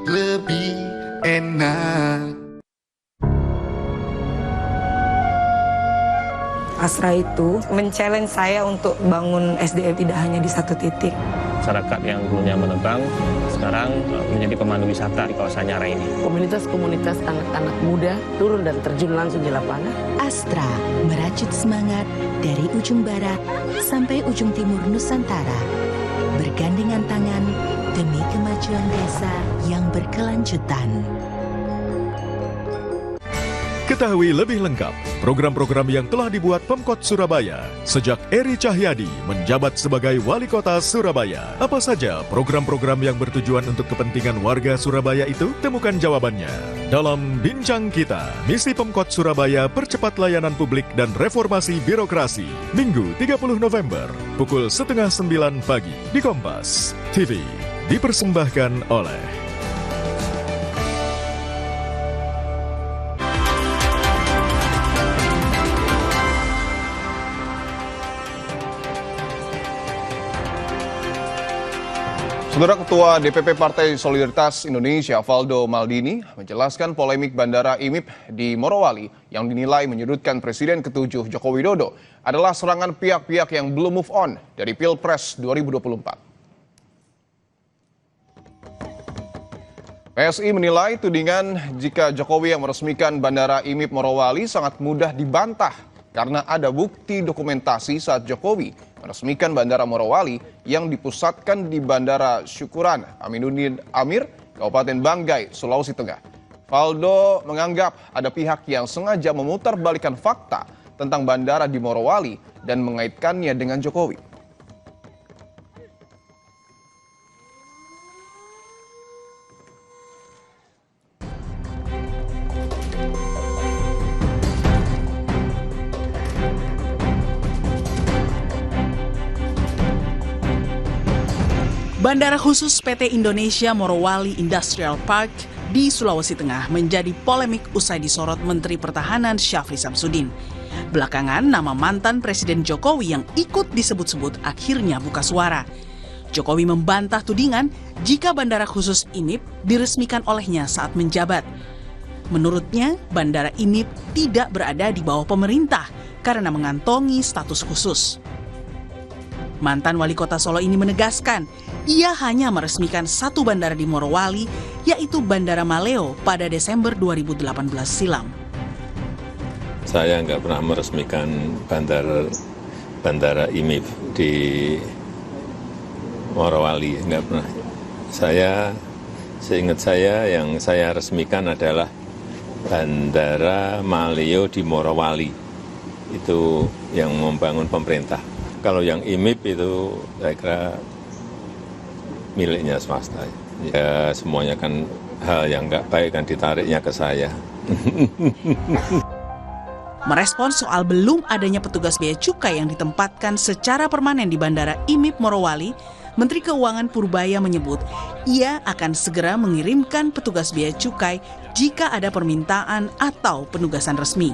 lebih enak. Astra itu men-challenge saya untuk bangun SDM tidak hanya di satu titik. Masyarakat yang dulunya menebang, sekarang menjadi pemandu wisata di kawasan Nyara ini. Komunitas-komunitas anak-anak muda turun dan terjun langsung di lapangan. Astra merajut semangat dari ujung barat sampai ujung timur Nusantara. Bergandengan tangan demi kemajuan desa yang berkelanjutan. Ketahui lebih lengkap program-program yang telah dibuat Pemkot Surabaya sejak Eri Cahyadi menjabat sebagai Wali Kota Surabaya. Apa saja program-program yang bertujuan untuk kepentingan warga Surabaya itu? Temukan jawabannya dalam Bincang Kita, Misi Pemkot Surabaya Percepat Layanan Publik dan Reformasi Birokrasi, Minggu 30 November, pukul 8:30 pagi di Kompas TV. Dipersembahkan oleh Saudara Ketua DPP Partai Solidaritas Indonesia, Valdo Maldini, menjelaskan polemik Bandara IMIP di Morowali yang dinilai menyudutkan Presiden ke-7 Joko Widodo adalah serangan pihak-pihak yang belum move on dari Pilpres 2024. PSI menilai tudingan jika Jokowi yang meresmikan Bandara IMIP Morowali sangat mudah dibantah karena ada bukti dokumentasi saat Jokowi meresmikan Bandara Morowali yang dipusatkan di Bandara Syukuran Aminuddin Amir, Kabupaten Banggai, Sulawesi Tengah. Valdo menganggap ada pihak yang sengaja memutarbalikkan fakta tentang bandara di Morowali dan mengaitkannya dengan Jokowi. Bandara khusus PT Indonesia Morowali Industrial Park di Sulawesi Tengah menjadi polemik usai disorot Menteri Pertahanan Syafri Samsudin. Belakangan, nama mantan Presiden Jokowi yang ikut disebut-sebut akhirnya buka suara. Jokowi membantah tudingan jika bandara khusus IMIP diresmikan olehnya saat menjabat. Menurutnya, bandara IMIP tidak berada di bawah pemerintah karena mengantongi status khusus. Mantan Wali Kota Solo ini menegaskan, ia hanya meresmikan satu bandara di Morowali, yaitu Bandara Maleo pada Desember 2018 silam. Saya nggak pernah meresmikan bandara IMIP di Morowali, nggak pernah. Seingat saya yang saya resmikan adalah Bandara Maleo di Morowali. Itu yang membangun pemerintah. Kalau yang IMIP itu saya kira miliknya swasta. Ya semuanya kan hal yang nggak baik kan ditariknya ke saya. Merespons soal belum adanya petugas bea cukai yang ditempatkan secara permanen di Bandara IMIP Morowali, Menteri Keuangan Purbaya menyebut ia akan segera mengirimkan petugas bea cukai jika ada permintaan atau penugasan resmi.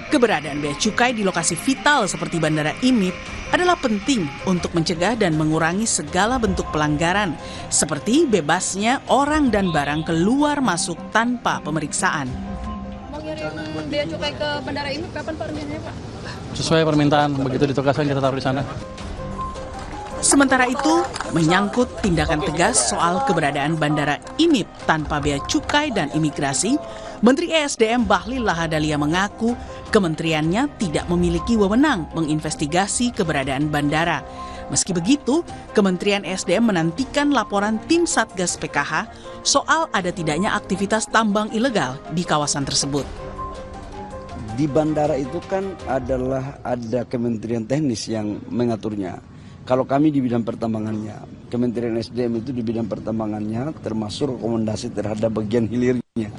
Keberadaan bea cukai di lokasi vital seperti Bandara IMIP adalah penting untuk mencegah dan mengurangi segala bentuk pelanggaran, seperti bebasnya orang dan barang keluar masuk tanpa pemeriksaan. Mau ngirim bea cukai ke Bandara IMIP kapan Pak rencananya Pak? Sesuai permintaan, begitu ditugaskan kita taruh di sana. Sementara itu, menyangkut tindakan tegas soal keberadaan Bandara IMIP tanpa bea cukai dan imigrasi, Menteri ESDM Bahlil Lahadalia mengaku kementeriannya tidak memiliki wewenang menginvestigasi keberadaan bandara. Meski begitu, Kementerian ESDM menantikan laporan tim Satgas PKH soal ada tidaknya aktivitas tambang ilegal di kawasan tersebut. Di bandara itu kan ada kementerian teknis yang mengaturnya. Kalau kami di bidang pertambangannya, Kementerian SDM itu di bidang pertambangannya termasuk rekomendasi terhadap bagian hilirnya.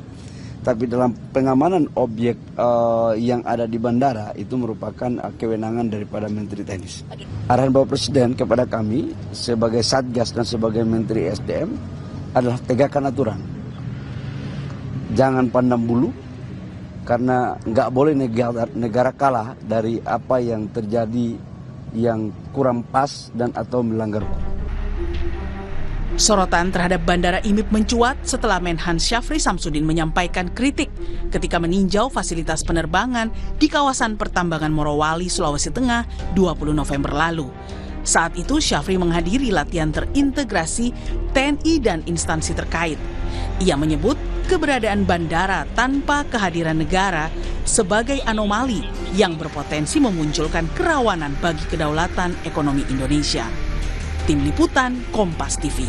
Tapi dalam pengamanan objek yang ada di bandara itu merupakan kewenangan daripada Menteri Teknis. Arahan Bapak Presiden kepada kami sebagai Satgas dan sebagai Menteri SDM adalah tegakkan aturan. Jangan pandang bulu, karena nggak boleh negara kalah dari apa yang terjadi yang kurang pas dan atau melanggar hukum. Sorotan terhadap Bandara IMIP mencuat setelah Menhan Syafri Samsudin menyampaikan kritik ketika meninjau fasilitas penerbangan di kawasan pertambangan Morowali, Sulawesi Tengah 20 November lalu. Saat itu Syafri menghadiri latihan terintegrasi TNI dan instansi terkait. Ia menyebut keberadaan bandara tanpa kehadiran negara sebagai anomali yang berpotensi memunculkan kerawanan bagi kedaulatan ekonomi Indonesia. Tim Liputan Kompas TV.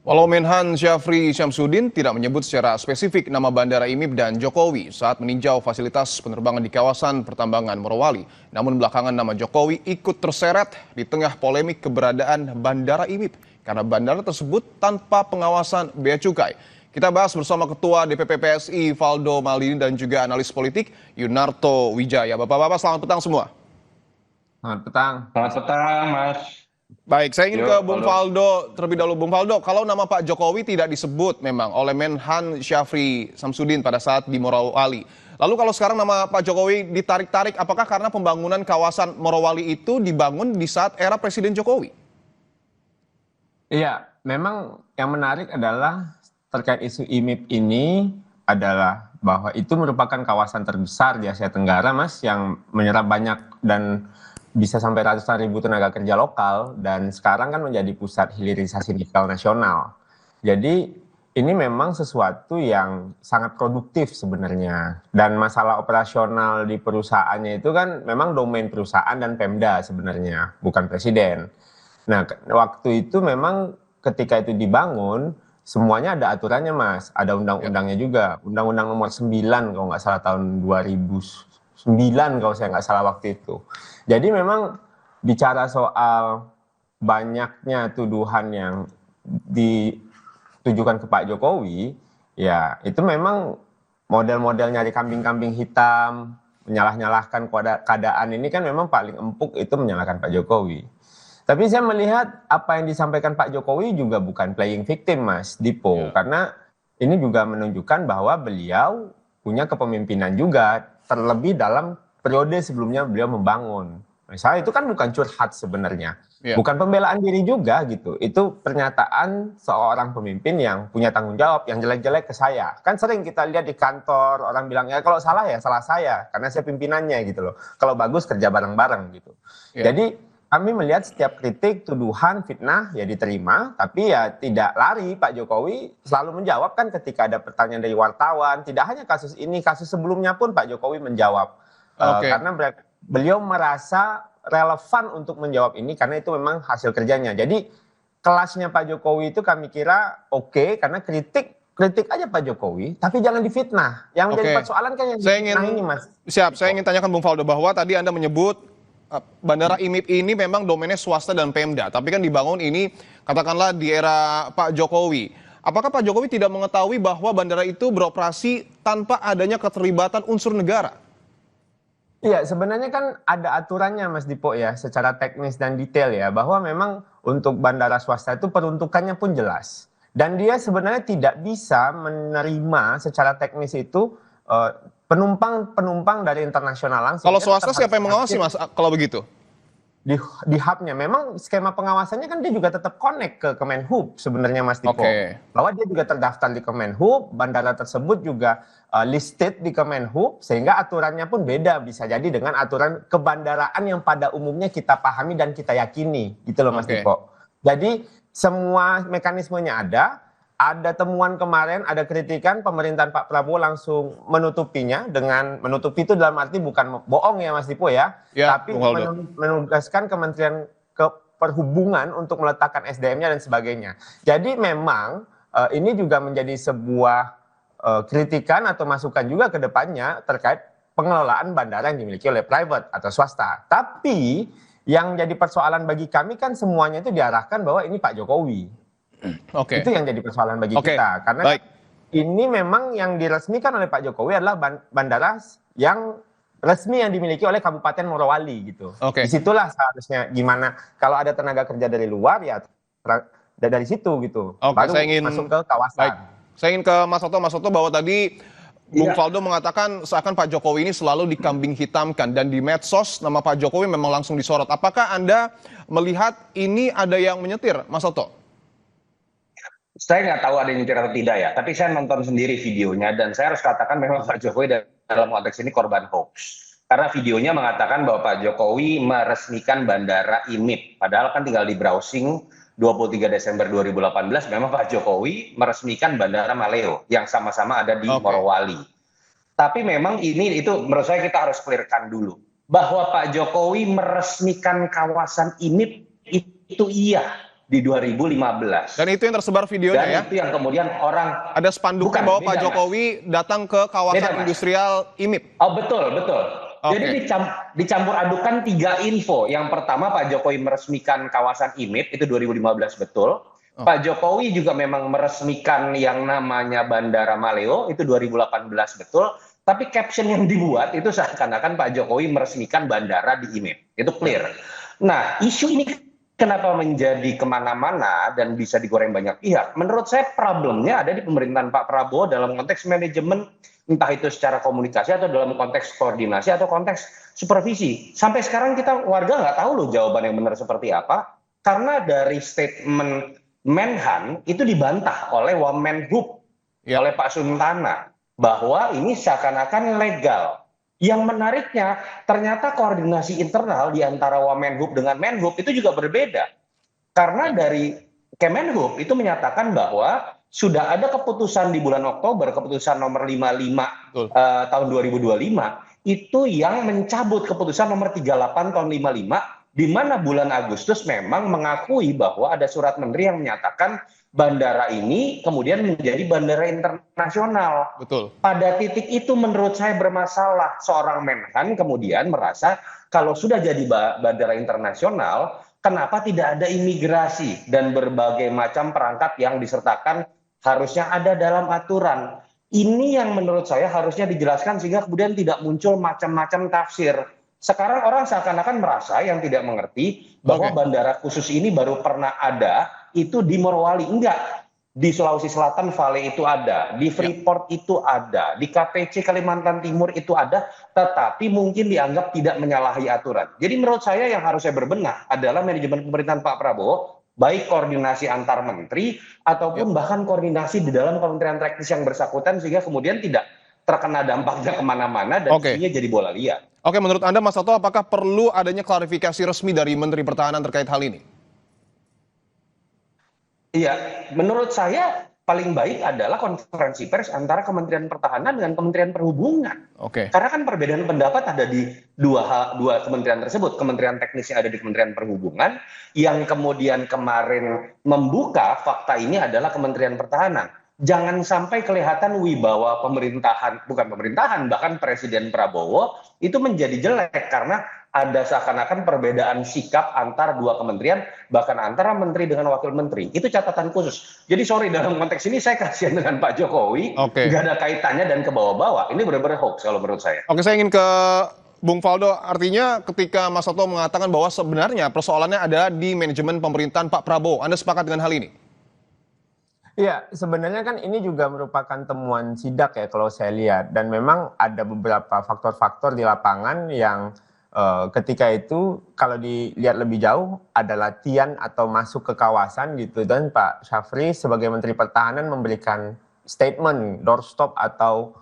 Walau Menhan Syafri Samsudin tidak menyebut secara spesifik nama Bandara IMIP dan Jokowi saat meninjau fasilitas penerbangan di kawasan pertambangan Morowali, namun belakangan nama Jokowi ikut terseret di tengah polemik keberadaan Bandara IMIP karena bandara tersebut tanpa pengawasan Bea Cukai. Kita bahas bersama Ketua DPP PSI Valdo Maldini dan juga analis politik Yunarto Wijaya. Bapak-bapak selamat petang semua. Selamat petang. Selamat petang, Mas. Baik, saya ingin ke Bung Valdo terlebih dahulu. Bung Valdo, kalau nama Pak Jokowi tidak disebut memang oleh Menhan Syafri Samsudin pada saat di Morowali. Lalu kalau sekarang nama Pak Jokowi ditarik-tarik, apakah karena pembangunan kawasan Morowali itu dibangun di saat era Presiden Jokowi? Iya, memang yang menarik adalah terkait isu IMIP ini adalah bahwa itu merupakan kawasan terbesar di Asia Tenggara, Mas, yang menyerap banyak dan bisa sampai ratusan ribu tenaga kerja lokal, dan sekarang kan menjadi pusat hilirisasi nikel nasional. Jadi ini memang sesuatu yang sangat produktif sebenarnya, dan masalah operasional di perusahaannya itu kan memang domain perusahaan dan Pemda sebenarnya, bukan presiden. Nah, waktu itu memang ketika itu dibangun, semuanya ada aturannya, Mas, ada undang-undangnya juga, Undang-Undang Nomor 9 kalau nggak salah tahun 2009 kalau saya nggak salah waktu itu. Jadi memang bicara soal banyaknya tuduhan yang ditujukan ke Pak Jokowi, ya itu memang model-model nyari kambing-kambing hitam, menyalah-nyalahkan keadaan ini kan memang paling empuk itu menyalahkan Pak Jokowi. Tapi saya melihat apa yang disampaikan Pak Jokowi juga bukan playing victim, Mas Dipo, karena ini juga menunjukkan bahwa beliau punya kepemimpinan juga, terlebih dalam periode sebelumnya beliau membangun. Misalnya itu kan bukan curhat sebenarnya, bukan pembelaan diri juga gitu. Itu pernyataan seorang pemimpin yang punya tanggung jawab, yang jelek-jelek ke saya. Kan sering kita lihat di kantor orang bilang ya kalau salah ya salah saya karena saya pimpinannya gitu loh. Kalau bagus kerja bareng-bareng gitu. Jadi kami melihat setiap kritik, tuduhan, fitnah ya diterima, tapi ya tidak lari. Pak Jokowi selalu menjawab kan ketika ada pertanyaan dari wartawan. Tidak hanya kasus ini, kasus sebelumnya pun Pak Jokowi menjawab. Karena beliau merasa relevan untuk menjawab ini karena itu memang hasil kerjanya. Jadi kelasnya Pak Jokowi itu kami kira oke, karena kritik aja Pak Jokowi, tapi jangan difitnah. Yang menjadi persoalan kan yang difitnah ini, Mas. Siap, saya ingin tanyakan Bung Valdo bahwa tadi Anda menyebut Bandara IMIP ini memang domainnya swasta dan Pemda, tapi kan dibangun ini katakanlah di era Pak Jokowi. Apakah Pak Jokowi tidak mengetahui bahwa bandara itu beroperasi tanpa adanya keterlibatan unsur negara? Iya, sebenarnya kan ada aturannya, Mas Dipo ya, secara teknis dan detail ya, bahwa memang untuk bandara swasta itu peruntukannya pun jelas. Dan dia sebenarnya tidak bisa menerima secara teknis itu penumpang dari internasional langsung. Kalau swasta siapa yang mengawasi, Mas, kalau begitu? Di hubnya, memang skema pengawasannya kan dia juga tetap connect ke Kemenhub sebenarnya, Mas Dipo. Bahwa dia juga terdaftar di Kemenhub, bandara tersebut juga listed di Kemenhub, sehingga aturannya pun beda bisa jadi dengan aturan kebandaraan yang pada umumnya kita pahami dan kita yakini, gitu loh Mas Dipo. Jadi semua mekanismenya ada temuan kemarin, ada kritikan, pemerintahan Pak Prabowo langsung menutupinya dengan menutupi itu dalam arti bukan bohong ya Mas Dipo ya, tapi menugaskan Kementerian Perhubungan untuk meletakkan SDM-nya dan sebagainya. Jadi memang ini juga menjadi sebuah kritikan atau masukan juga ke depannya terkait pengelolaan bandara yang dimiliki oleh private atau swasta. Tapi yang jadi persoalan bagi kami kan semuanya itu diarahkan bahwa ini Pak Jokowi. Itu yang jadi persoalan bagi kita, karena ini memang yang diresmikan oleh Pak Jokowi adalah bandara yang resmi yang dimiliki oleh Kabupaten Morowali gitu. Disitulah seharusnya gimana kalau ada tenaga kerja dari luar ya dari situ gitu. Baru saya ingin masuk ke kawasan. Saya ingin ke Mas Soto bahwa tadi Bung Faldo mengatakan seakan Pak Jokowi ini selalu dikambing hitamkan dan di medsos nama Pak Jokowi memang langsung disorot. Apakah Anda melihat ini ada yang menyetir, Mas Toto? Saya nggak tahu ada yang nyetir atau tidak ya, tapi saya nonton sendiri videonya dan saya harus katakan memang Pak Jokowi dalam konteks ini korban hoax. Karena videonya mengatakan bahwa Pak Jokowi meresmikan Bandara IMIP. Padahal kan tinggal di browsing 23 Desember 2018 memang Pak Jokowi meresmikan Bandara Maleo yang sama-sama ada di Morowali. Tapi memang itu menurut saya kita harus clearkan dulu. Bahwa Pak Jokowi meresmikan kawasan IMIP itu iya di 2015. Dan itu yang tersebar videonya ya? Dan itu yang kemudian orang... Ada spanduknya bahwa Pak Jokowi datang ke kawasan industrial IMIP. Oh betul, betul. Jadi dicampur adukan 3 info. Yang pertama Pak Jokowi meresmikan kawasan IMIP itu 2015 betul. Pak Jokowi juga memang meresmikan yang namanya Bandara Maleo itu 2018 betul. Tapi caption yang dibuat itu seakan-akan Pak Jokowi meresmikan bandara di IMIP. Itu clear. Nah isu ini kenapa menjadi kemana-mana dan bisa digoreng banyak pihak? Menurut saya problemnya ada di pemerintahan Pak Prabowo dalam konteks manajemen, entah itu secara komunikasi atau dalam konteks koordinasi atau konteks supervisi. Sampai sekarang kita warga nggak tahu loh jawaban yang benar seperti apa. Karena dari statement Menhan itu dibantah oleh Wamenhub, oleh Pak Suntana. Bahwa ini seakan-akan legal. Yang menariknya ternyata koordinasi internal di antara Wamenhub dengan Menhub itu juga berbeda. Karena dari Kemenhub itu menyatakan bahwa sudah ada keputusan di bulan Oktober, keputusan nomor 55 tahun 2025, itu yang mencabut keputusan nomor 38 tahun 55, di mana bulan Agustus memang mengakui bahwa ada surat menteri yang menyatakan bandara ini kemudian menjadi bandara internasional. Betul. Pada titik itu menurut saya bermasalah. Seorang Menhan kemudian merasa kalau sudah jadi bandara internasional, kenapa tidak ada imigrasi dan berbagai macam perangkat yang disertakan harusnya ada dalam aturan. Ini yang menurut saya harusnya dijelaskan sehingga kemudian tidak muncul macam-macam tafsir. Sekarang orang seakan-akan merasa yang tidak mengerti bahwa bandara khusus ini baru pernah ada itu di Morowali. Enggak. Di Sulawesi Selatan Vale itu ada, di Freeport itu ada, di KPC Kalimantan Timur itu ada, tetapi mungkin dianggap tidak menyalahi aturan. Jadi menurut saya yang harusnya berbenah adalah manajemen pemerintahan Pak Prabowo, baik koordinasi antar menteri ataupun bahkan koordinasi di dalam kementerian teknis yang bersangkutan sehingga kemudian tidak terkena dampaknya kemana-mana dan isunya jadi bola liar. Oke, menurut Anda Mas Toto, apakah perlu adanya klarifikasi resmi dari Menteri Pertahanan terkait hal ini? Iya, menurut saya paling baik adalah konferensi pers antara Kementerian Pertahanan dengan Kementerian Perhubungan. Karena kan perbedaan pendapat ada di dua kementerian tersebut. Kementerian teknisnya ada di Kementerian Perhubungan, yang kemudian kemarin membuka fakta ini adalah Kementerian Pertahanan. Jangan sampai kelihatan wibawa pemerintahan, bukan pemerintahan, bahkan Presiden Prabowo itu menjadi jelek karena ada seakan-akan perbedaan sikap antar dua kementerian, bahkan antara menteri dengan wakil menteri. Itu catatan khusus. Jadi sorry dalam konteks ini saya kasihan dengan Pak Jokowi, nggak ada kaitannya dan ke bawah-bawah. Ini benar-benar hoax kalau menurut saya. Oke, saya ingin ke Bung Faldo. Artinya ketika Mas Toto mengatakan bahwa sebenarnya persoalannya adalah di manajemen pemerintahan Pak Prabowo. Anda sepakat dengan hal ini? Iya, sebenarnya kan ini juga merupakan temuan sidak ya kalau saya lihat. Dan memang ada beberapa faktor-faktor di lapangan yang ketika itu kalau dilihat lebih jauh ada latihan atau masuk ke kawasan gitu. Dan Pak Syafri sebagai Menteri Pertahanan memberikan statement, doorstop atau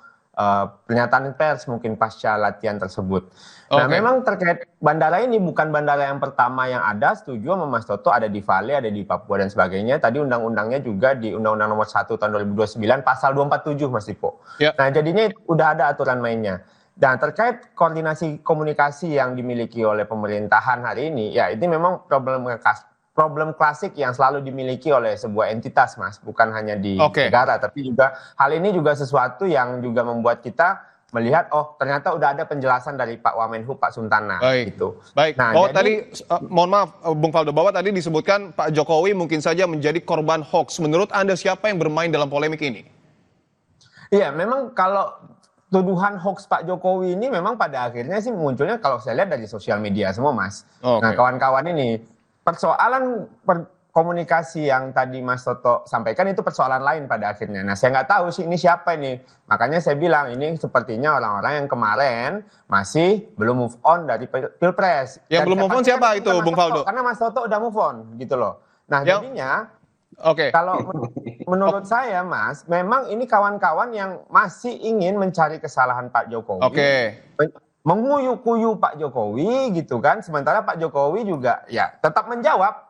pernyataan pers mungkin pasca latihan tersebut. Nah memang terkait bandara ini bukan bandara yang pertama yang ada, setuju sama Mas Toto, ada di Vale, ada di Papua dan sebagainya. Tadi undang-undangnya juga di Undang-Undang Nomor 1 tahun 2029 pasal 247 Mas Dipo. Nah jadinya udah ada aturan mainnya. Dan terkait koordinasi komunikasi yang dimiliki oleh pemerintahan hari ini, ya ini memang problem klasik yang selalu dimiliki oleh sebuah entitas, Mas. Bukan hanya di negara, tapi juga hal ini juga sesuatu yang juga membuat kita melihat, oh ternyata udah ada penjelasan dari Pak Wamenhub, Pak Suntana. gitu. Baik, nah, bahwa jadi, tadi, mohon maaf Bung Faldo, bahwa tadi disebutkan Pak Jokowi mungkin saja menjadi korban hoax. Menurut Anda siapa yang bermain dalam polemik ini? Iya, memang kalau tuduhan hoax Pak Jokowi ini memang pada akhirnya sih munculnya kalau saya lihat dari sosial media semua, Mas. Nah kawan-kawan ini, persoalan komunikasi yang tadi Mas Toto sampaikan itu persoalan lain pada akhirnya. Nah, saya nggak tahu sih ini siapa ini. Makanya saya bilang ini sepertinya orang-orang yang kemarin masih belum move on dari Pilpres. Yang belum move on siapa itu, Bung Faldo? Karena Mas Toto udah move on gitu loh. Nah, jadinya kalau menurut saya, Mas, memang ini kawan-kawan yang masih ingin mencari kesalahan Pak Jokowi. Menguyu-kuyu Pak Jokowi gitu kan, sementara Pak Jokowi juga ya tetap menjawab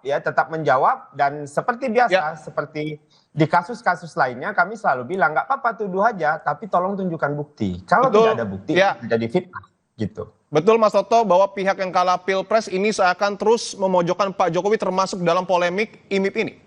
dan seperti biasa, seperti di kasus-kasus lainnya kami selalu bilang nggak apa-apa tuduh aja, tapi tolong tunjukkan bukti. Kalau tidak ada bukti, jadi fitnah gitu. Betul Mas Toto bahwa pihak yang kalah Pilpres ini seakan terus memojokkan Pak Jokowi termasuk dalam polemik IMIP ini.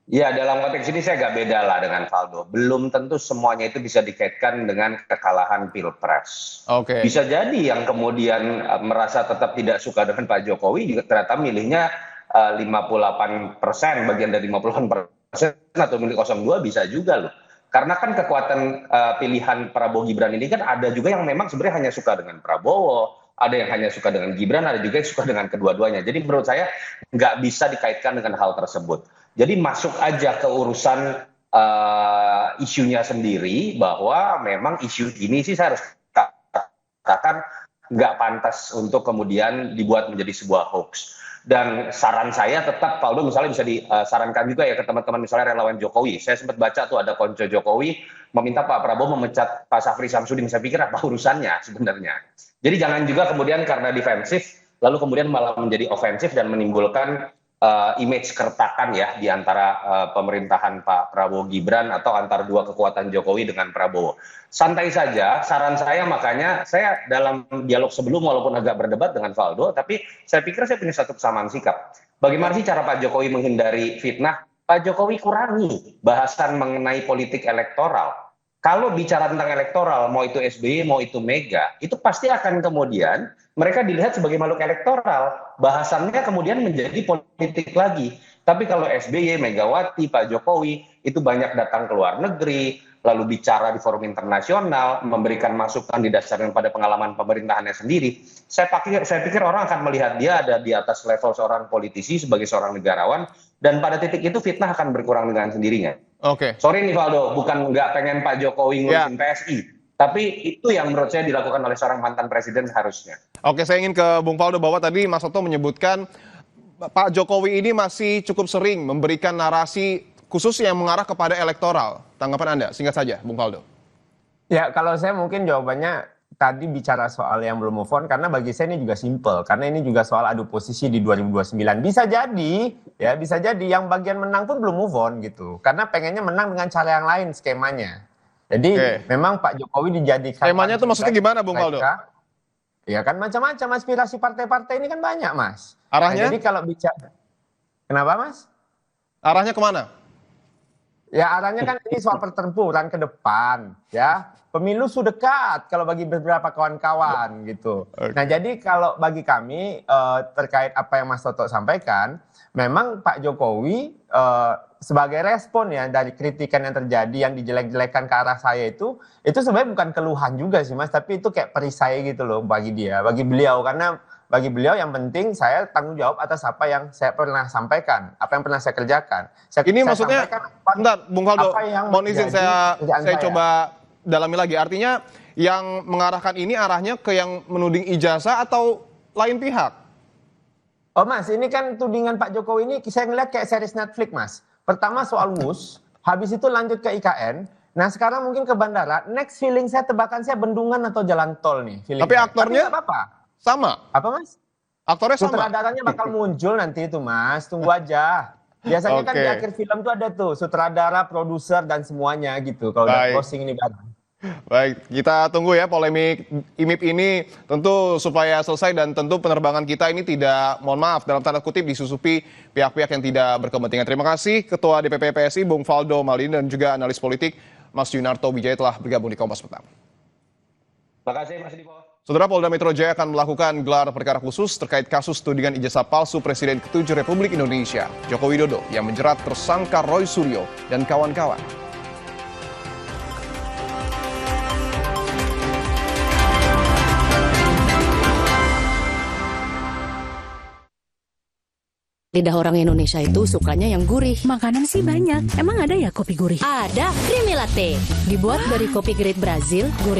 Ya, dalam konteks ini saya agak beda lah dengan Faldo. Belum tentu semuanya itu bisa dikaitkan dengan kekalahan Pilpres. Bisa jadi yang kemudian merasa tetap tidak suka dengan Pak Jokowi juga ternyata milihnya 58%, bagian dari 58% atau milih 02 bisa juga loh. Karena kan kekuatan pilihan Prabowo Gibran ini kan ada juga yang memang sebenarnya hanya suka dengan Prabowo, ada yang hanya suka dengan Gibran, ada juga yang suka dengan kedua-duanya. Jadi menurut saya nggak bisa dikaitkan dengan hal tersebut. Jadi masuk aja ke urusan isunya sendiri, bahwa memang isu ini sih saya harus katakan nggak pantas untuk kemudian dibuat menjadi sebuah hoax. Dan saran saya tetap, Faldo misalnya bisa disarankan juga ya ke teman-teman misalnya relawan Jokowi. Saya sempat baca tuh ada konco Jokowi meminta Pak Prabowo memecat Pak Syafri Samsudin. Saya pikir apa urusannya sebenarnya. Jadi jangan juga kemudian karena defensif, lalu kemudian malah menjadi ofensif dan menimbulkan image keretakan ya di antara pemerintahan Pak Prabowo Gibran atau antara dua kekuatan Jokowi dengan Prabowo. Santai saja, saran saya makanya saya dalam dialog sebelum walaupun agak berdebat dengan Faldo, tapi saya pikir saya punya satu kesamaan sikap. Bagaimana sih cara Pak Jokowi menghindari fitnah? Pak Jokowi kurangi bahasan mengenai politik elektoral. Kalau bicara tentang elektoral, mau itu SBY, mau itu Mega, itu pasti akan kemudian mereka dilihat sebagai makhluk elektoral. Bahasannya kemudian menjadi politik lagi. Tapi kalau SBY, Megawati, Pak Jokowi, itu banyak datang ke luar negeri, lalu bicara di forum internasional, memberikan masukan didasarkan pada pengalaman pemerintahannya sendiri. Saya pikir orang akan melihat dia ada di atas level seorang politisi sebagai seorang negarawan, dan pada titik itu fitnah akan berkurang dengan sendirinya. Sorry nih Faldo, bukan nggak pengen Pak Jokowi ngurusin PSI, tapi itu yang menurut saya dilakukan oleh seorang mantan presiden harusnya. Saya ingin ke Bung Faldo bahwa tadi Mas Toto menyebutkan Pak Jokowi ini masih cukup sering memberikan narasi khusus yang mengarah kepada elektoral. Tanggapan Anda, singkat saja, Bung Faldo. Ya, kalau saya mungkin jawabannya tadi bicara soal yang belum move on, karena bagi saya ini juga simple. Karena ini juga soal adu posisi di 2029. Bisa jadi yang bagian menang pun belum move on gitu. Karena pengennya menang dengan cara yang lain skemanya. Jadi memang Pak Jokowi dijadikan... Skemanya itu maksudnya gimana, Bung Faldo? Ya kan macam-macam aspirasi partai-partai ini kan banyak, Mas. Arahnya? Nah, jadi kalau bicara... Kenapa, Mas? Arahnya kemana? Ya arahnya kan ini soal pertempuran ke depan, ya. Pemilu sudah dekat kalau bagi beberapa kawan-kawan gitu. Nah jadi kalau bagi kami terkait apa yang Mas Toto sampaikan, memang Pak Jokowi sebagai respon ya dari kritikan yang terjadi yang dijelek-jelekan ke arah saya itu sebenarnya bukan keluhan juga sih Mas, tapi itu kayak perisai gitu loh bagi dia, bagi beliau, karena bagi beliau yang penting saya tanggung jawab atas apa yang saya pernah sampaikan, apa yang pernah saya kerjakan. Ini maksudnya, bentar Bung Faldo, mohon izin saya coba dalami lagi. Artinya yang mengarahkan ini arahnya ke yang menuding ijazah atau lain pihak? Oh Mas, ini kan tudingan Pak Jokowi ini saya ngeliat kayak series Netflix Mas. Pertama soal WUS, habis itu lanjut ke IKN, nah sekarang mungkin ke bandara, next feeling saya tebakan saya bendungan atau jalan tol nih. Tapi aktornya? Tapi apa-apa. Sama? Apa Mas? Aktornya sama? Sutradaranya bakal muncul nanti itu Mas, tunggu aja. Biasanya kan di akhir film tuh ada tuh sutradara, produser dan semuanya gitu kalau udah closing ini bareng. Baik, kita tunggu ya polemik IMIP ini tentu supaya selesai dan tentu penerbangan kita ini tidak, mohon maaf dalam tanda kutip, disusupi pihak-pihak yang tidak berkepentingan. Terima kasih Ketua DPP PSI Bung Faldo Maldini dan juga analis politik Mas Yunarto Wijaya telah bergabung di Kompas Petang. Terima kasih Mas Dipo. Saudara, Polda Metro Jaya akan melakukan gelar perkara khusus terkait kasus tudingan ijazah palsu Presiden ke-7 Republik Indonesia, Joko Widodo, yang menjerat tersangka Roy Suryo dan kawan-kawan. Lidah orang Indonesia itu sukanya yang gurih. Makanan sih banyak. Emang ada ya kopi gurih? Ada, Creamy Latte. Dibuat dari kopi grade Brazil, gurih